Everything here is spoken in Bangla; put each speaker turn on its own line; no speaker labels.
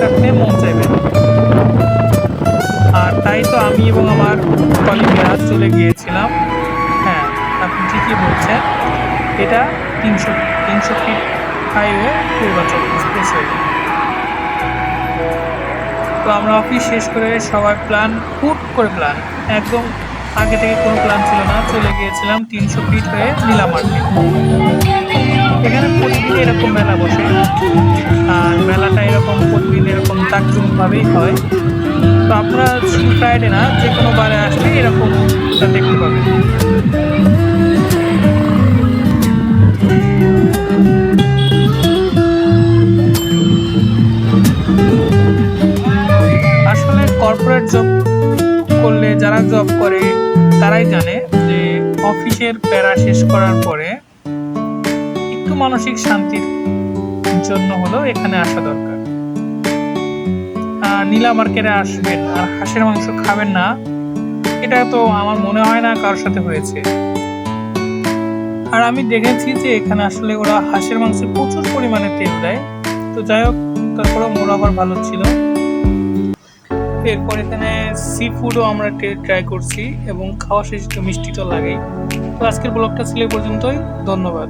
থাকতে মন চাইবে না। আর তাই তো আমি এবং আমার কলিগরা চলে গিয়েছিলাম। হ্যাঁ, আপনি ঠিকই বলছেন, এটা ৩০০ ফিট হাইওয়ে, পূর্বাচল এক্সপ্রেসওয়ে। তো আমরা অফিস শেষ করে সবাই হুট করে প্ল্যান, একদম আগে থেকে কোনো প্ল্যান ছিল না, চলে গিয়েছিলাম ৩০০ ফিট হয়ে নীলা মার্কেট। এখানে প্রতিদিন এরকম মেলা বসে, আর মেলাটা এরকম প্রতিদিন এরকম জাঁকজমকভাবেই হয়। তো আপনারা শুধু ফ্রাইডে না, যে কোনো বারে আসলে এরকমটা দেখতে পাবেন। আসলে কর্পোরেট জব করলে, যারা জব করে তারাই জানে যে অফিসের প্যারা শেষ করার পরে একটু মানসিক শান্তির জন্য হলেও এখানে আসা দরকার। নীলা মার্কেটে আসবেন আর হাঁসের মাংস খাবেন না, এটা তো আমার মনে হয় না কারোর সাথে হয়েছে। আর আমি দেখেছি যে এখানে আসলে ওরা হাঁসের মাংসে প্রচুর পরিমাণে তেল দেয়। তো যাই হোক, তারপরে মোর আবার ভালো ছিল। এরপর এখানে সি ফুডও আমরা ট্রাই করছি, এবং খাওয়া শেষে তো মিষ্টি তো লাগেই। তো আজকের ব্লগটা ছিল এই পর্যন্তই। ধন্যবাদ।